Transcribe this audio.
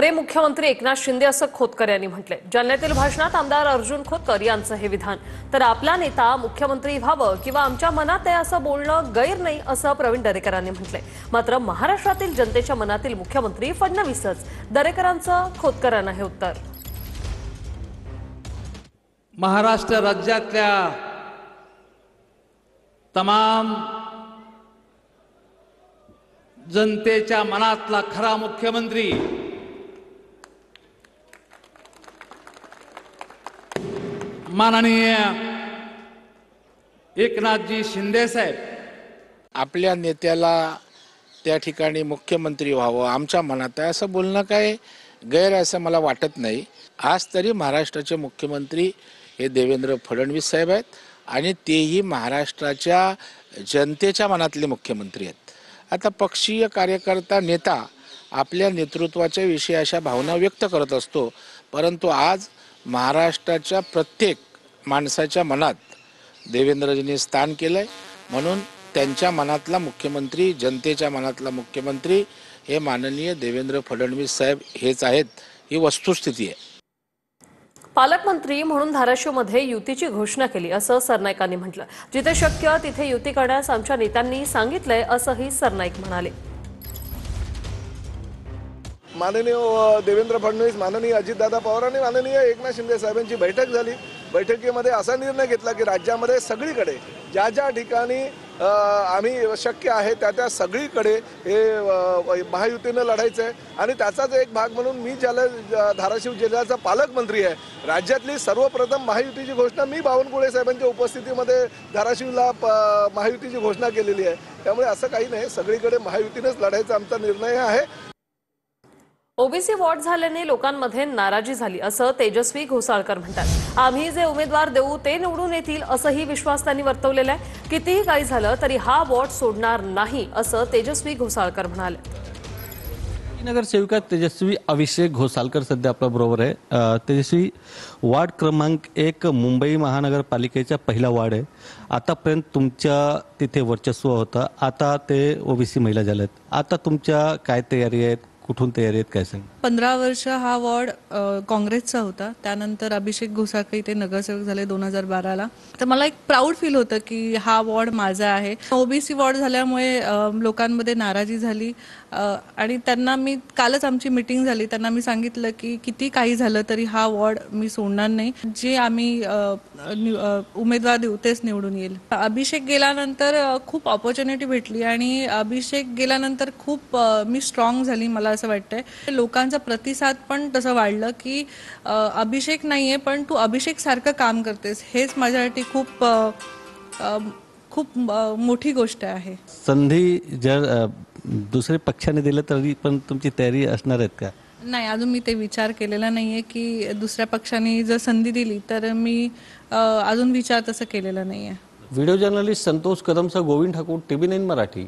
खरे मुख्यमंत्री एकनाथ शिंदे असं खोतकर यांनी म्हटले। जालन्यातील भाषणात आमदार अर्जुन खोतकर यांचं हे विधान। तर आपला नेता मुख्यमंत्री व्हावं किंवा आमच्या मनात आहे असं बोलणं गैर नाही असं प्रवीण दरेकरांनी म्हटले। मात्र महाराष्ट्रातील जनतेच्या मनातील मुख्यमंत्री फडणवीसच। दरेकरांचं खोतकरांना हे उत्तर। महाराष्ट्र राज्यातल्या तमाम जनतेच्या मनातला खरा मुख्यमंत्री माननीय एकनाथजी शिंदे साहेब। आपल्या नेत्याला त्या ठिकाणी मुख्यमंत्री व्हावं आमच्या मनात आहे असं बोलणं काय गैर असं मला वाटत नाही। आज तरी महाराष्ट्राचे मुख्यमंत्री हे देवेंद्र फडणवीस साहेब आहेत आणि तेही महाराष्ट्राच्या जनतेच्या मनातले मुख्यमंत्री आहेत। आता पक्षीय कार्यकर्ता नेता आपल्या नेतृत्वाच्या विषयी अशा भावना व्यक्त करत असतो, परंतु आज महाराष्ट्राच्या प्रत्येक माणसाच्या मनात देवेंद्रजींनी स्थान केलंय, म्हणून त्यांच्या मनातला मुख्यमंत्री, जनतेच्या मनातला मुख्यमंत्री हे माननीय देवेंद्र फडणवीस साहेब हेच आहेत, ही वस्तुस्थिती आहे। पालकमंत्री म्हणून धाराशिवमध्ये युतीची घोषणा केली असं सरनाईकांनी म्हटलं। जिथे शक्य तिथे युती करण्यास आमच्या नेत्यांनी सांगितलंय असंही सरनाईक म्हणाले। माननीय देवेंद्र फडणवीस, माननीय अजितदादा पवार आणि माननीय एकनाथ शिंदे साहेबांची बैठक झाली। बैठकीमध्ये असा निर्णय घेतला की राज्यामध्ये सगळीकडे ज्या ज्या ठिकाणी आम्ही शक्य आहे त्या सगळीकडे हे महायुतीनं लढायचं आहे आणि त्याचाच एक भाग म्हणून मी ज्याला धाराशिव जिल्ह्याचा पालकमंत्री आहे, राज्यातली सर्वप्रथम महायुतीची घोषणा मी बावनकुळे साहेबांच्या उपस्थितीमध्ये धाराशिवला महायुतीची घोषणा केलेली आहे। त्यामुळे असं काही नाही, सगळीकडे महायुतीनेच लढायचा आमचा निर्णय आहे। ओबीसी वॉर्ड झाल्याने लोकांमध्ये नाराजी झाली असं तेजस्वी घोसाळकर म्हणतात। आम्ही जे उमेदवार देऊ ते निवडून येतील असंही विश्वास त्यांनी वर्तवलेला आहे। कितीही काही झालं तरी हा वॉर्ड सोडणार नाही असं तेजस्वी घोसाळकर म्हणाले। नगरसेविका तेजस्वी अभिषेक घोसाळकर सध्या आपल्या बरोबर आहे। तेजस्वी, वार्ड क्रमांक 1 मुंबई महानगरपालिकेचा पहिला वार्ड आहे। आतापर्यंत तुमच्या तिथे वर्चस्व होतं, आता ते ओबीसी महिला झाल्यात, आता तुमच्या काय तयारी आहेत, कुठून तयारी आहेत, काय सांग? 15 वर्ष हा वॉर्ड काँग्रेसचा होता, त्यानंतर अभिषेक घोसाळकर इथे नगरसेवक झाले 2012ला। तर मला एक प्राऊड फील होतं की हा वॉर्ड माझा आहे। ओबीसी वॉर्ड झाल्यामुळे लोकांमध्ये नाराजी झाली आणि त्यांना मी कालच आमची मीटिंग झाली, त्यांना मी सांगितलं की किती काही झालं तरी हा वॉर्ड मी सोडणार नाही, जे आम्ही उमेदवार देऊ तेच निवडून येईल। अभिषेक गेल्यानंतर खूप ऑपॉर्च्युनिटी भेटली आणि अभिषेक गेल्यानंतर खूप मी स्ट्रॉंग झाली, मला असं वाटतंय। लोकांचा प्रतिसाद पण तसं वाढलं की अभिषेक नाहीये पण तू अभिषेक सारखं काम करतेस, हेच माझ्यासाठी खूप खूप मोठी गोष्ट आहे। संधी जर दुसरे पक्षाने दिलं तरी पण तुमची तयारी असणार आहेत का? नाही, अजून मी ते विचार केलेला नाहीये की दुसऱ्या पक्षाने जर संधी दिली तर मी अजून विचार तसं केलेला नाहीये। व्हिडिओ जर्नलिस्ट संतोष कदमसह गोविंद ठाकूर, TVN मराठी।